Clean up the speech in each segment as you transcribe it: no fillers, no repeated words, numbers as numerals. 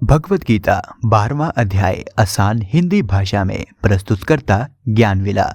भगवत गीता 12वां अध्याय आसान हिंदी भाषा में प्रस्तुत करता ज्ञानविला।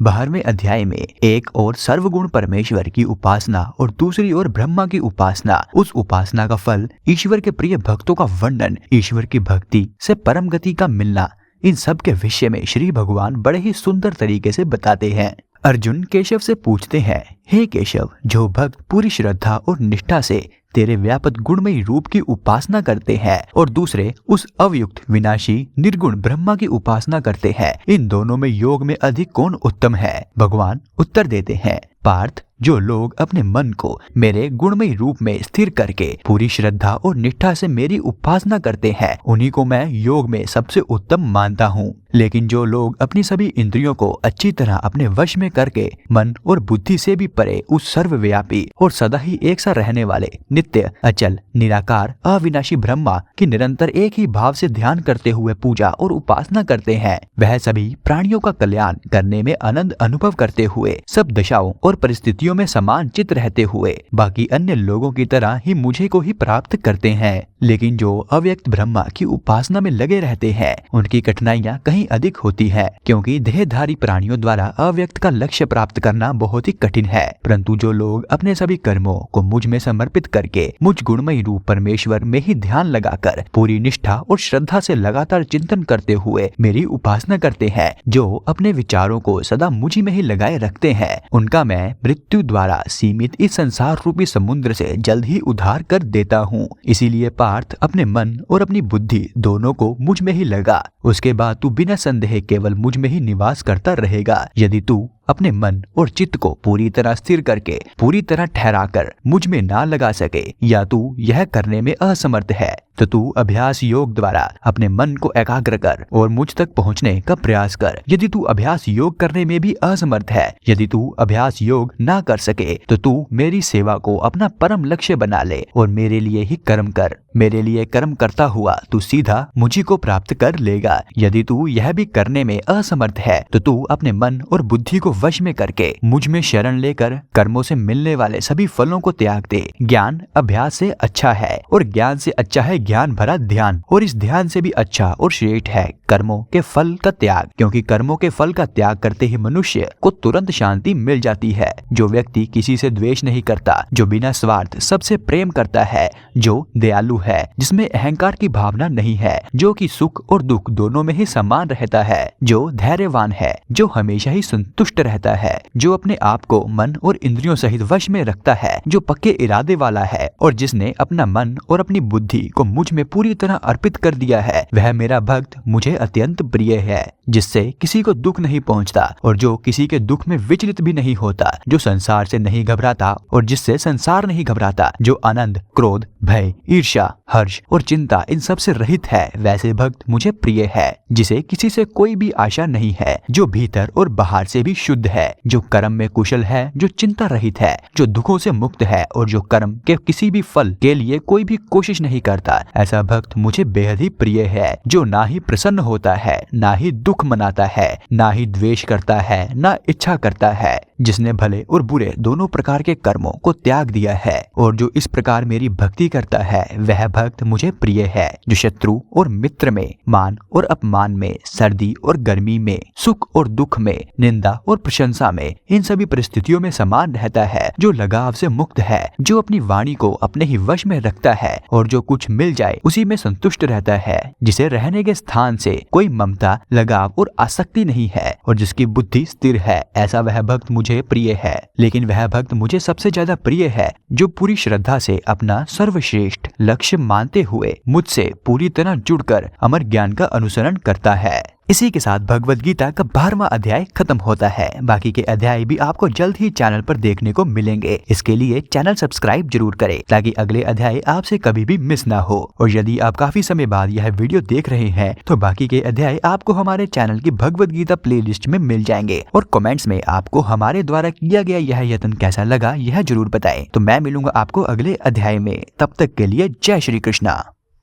12वें अध्याय में एक और सर्वगुण परमेश्वर की उपासना और दूसरी ओर ब्रह्मा की उपासना, उस उपासना का फल, ईश्वर के प्रिय भक्तों का वर्णन, ईश्वर की भक्ति से परम गति का मिलना, इन सब के विषय में श्री भगवान बड़े ही सुंदर तरीके से बताते हैं। अर्जुन केशव से पूछते हैं, हे केशव, जो भक्त पूरी श्रद्धा और निष्ठा से तेरे व्यापक गुणमयी रूप की उपासना करते हैं और दूसरे उस अवयुक्त विनाशी निर्गुण ब्रह्मा की उपासना करते हैं, इन दोनों में योग में अधिक कौन उत्तम है? भगवान उत्तर देते हैं, पार्थ, जो लोग अपने मन को मेरे गुणमयी रूप में स्थिर करके पूरी श्रद्धा और निष्ठा से मेरी उपासना करते हैं, उन्हीं को मैं योग में सबसे उत्तम मानता हूँ। लेकिन जो लोग अपनी सभी इंद्रियों को अच्छी तरह अपने वश में करके मन और बुद्धि से भी परे उस सर्वव्यापी और सदा ही एक सा रहने वाले नित्य, अचल, निराकार, अविनाशी ब्रह्मा की निरंतर एक ही भाव से ध्यान करते हुए पूजा और उपासना करते हैं, वह सभी प्राणियों का कल्याण करने में आनंद अनुभव करते हुए, सब दशाओं और परिस्थितियों में समान चित रहते हुए बाकी अन्य लोगों की तरह ही मुझे को ही प्राप्त करते हैं। लेकिन जो अव्यक्त ब्रह्मा की उपासना में लगे रहते हैं, उनकी कठिनाइयां कहीं अधिक होती है, क्योंकि देहधारी प्राणियों द्वारा अव्यक्त का लक्ष्य प्राप्त करना बहुत ही कठिन है। परंतु जो लोग अपने सभी कर्मों को मुझ में समर्पित करके मुझ गुणमयी रूप परमेश्वर में ही ध्यान लगाकर पूरी निष्ठा और श्रद्धा से लगातार चिंतन करते हुए मेरी उपासना करते हैं, जो अपने विचारों को सदा मुझी में ही लगाए रखते हैं, उनका मैं मृत्यु द्वारा सीमित इस संसार रूपी समुद्र से जल्द ही उद्धार कर देता हूँ। इसीलिए पार्थ, अपने मन और अपनी बुद्धि दोनों को मुझ में ही लगा, उसके बाद तू बिना संदेह केवल मुझ में ही निवास करता रहेगा। यदि तू अपने मन और चित्त को पूरी तरह स्थिर करके पूरी तरह ठहराकर मुझ में ना लगा सके या तू यह करने में असमर्थ है, तो तू अभ्यास योग द्वारा अपने मन को एकाग्र कर और मुझ तक पहुंचने का प्रयास कर। यदि तू अभ्यास योग करने में भी असमर्थ है, यदि तू अभ्यास योग ना कर सके, तो तू मेरी सेवा को अपना परम लक्ष्य बना ले और मेरे लिए ही कर्म कर। मेरे लिए कर्म करता हुआ तू सीधा मुझी को प्राप्त कर लेगा। यदि तू यह भी करने में असमर्थ है, तो तू अपने मन और बुद्धि को वश में करके मुझ में शरण लेकर कर्मों से मिलने वाले सभी फलों को त्याग दे। ज्ञान अभ्यास से अच्छा है और ज्ञान से अच्छा है ज्ञान भरा ध्यान, और इस ध्यान से भी अच्छा और श्रेष्ठ है कर्मों के फल का त्याग, क्योंकि कर्मों के फल का त्याग करते ही मनुष्य को तुरंत शांति मिल जाती है। जो व्यक्ति किसी से द्वेष नहीं करता, जो बिना स्वार्थ सबसे प्रेम करता है, जो दयालु है, जिसमें अहंकार की भावना नहीं है, जो कि सुख और दुख दोनों में ही समान रहता है, जो धैर्यवान है, जो हमेशा ही संतुष्ट रहता है, जो अपने आप को मन और इंद्रियों सहित वश में रखता है, जो पक्के इरादे वाला है और जिसने अपना मन और अपनी बुद्धि को मुझ में पूरी तरह अर्पित कर दिया है, वह मेरा भक्त मुझे अत्यंत प्रिय है, जिससे किसी को दुख नहीं पहुंचता और जो किसी के दुख में विचलित भी नहीं होता, जो संसार से नहीं घबराता और जिससे संसार नहीं घबराता, जो आनंद, क्रोध, भय, ईर्ष्या, हर्ष और चिंता इन सब से रहित है, वैसे भक्त मुझे प्रिय है, जिसे किसी से कोई भी आशा नहीं है, जो भीतर और बाहर से भी शुद्ध है, जो कर्म में कुशल है, जो चिंता रहित है, जो दुखों से मुक्त है और जो कर्म के किसी भी फल के लिए कोई भी कोशिश नहीं करता, ऐसा भक्त मुझे बेहद ही प्रिय है, जो ना ही प्रसन्न होता है, ना ही दुख मनाता है, ना ही द्वेष करता है, ना इच्छा करता है, जिसने भले और बुरे दोनों प्रकार के कर्मों को त्याग दिया है और जो इस प्रकार मेरी भक्ति करता है, वह भक्त मुझे प्रिय है, जो शत्रु और मित्र में, मान और अपमान में, सर्दी और गर्मी में, सुख और दुख में, निंदा और प्रशंसा में, इन सभी परिस्थितियों में समान रहता है, जो लगाव से मुक्त है, जो अपनी वाणी को अपने ही वश में रखता है और जो कुछ मिल जाए उसी में संतुष्ट रहता है, जिसे रहने के स्थान से कोई ममता, लगाव और आसक्ति नहीं है और जिसकी बुद्धि स्थिर है, ऐसा वह भक्त मुझे प्रिय है। लेकिन वह भक्त मुझे सबसे ज्यादा प्रिय है जो पूरी श्रद्धा से अपना सर्वश्रेष्ठ लक्ष्य मानते हुए मुझसे पूरी तरह जुड़कर अमर ज्ञान का अनुसरण करता है। इसी के साथ भगवत गीता का 12वां अध्याय खत्म होता है। बाकी के अध्याय भी आपको जल्द ही चैनल पर देखने को मिलेंगे। इसके लिए चैनल सब्सक्राइब जरूर करें ताकि अगले अध्याय आपसे कभी भी मिस ना हो। और यदि आप काफी समय बाद यह वीडियो देख रहे हैं, तो बाकी के अध्याय आपको हमारे चैनल की भगवत गीता प्लेलिस्ट में मिल जाएंगे। और कमेंट्स में आपको हमारे द्वारा किया गया यह यत्न कैसा लगा, यह जरूर बताएं। तो मैं मिलूंगा आपको अगले अध्याय में। तब तक के लिए जय श्री कृष्णा।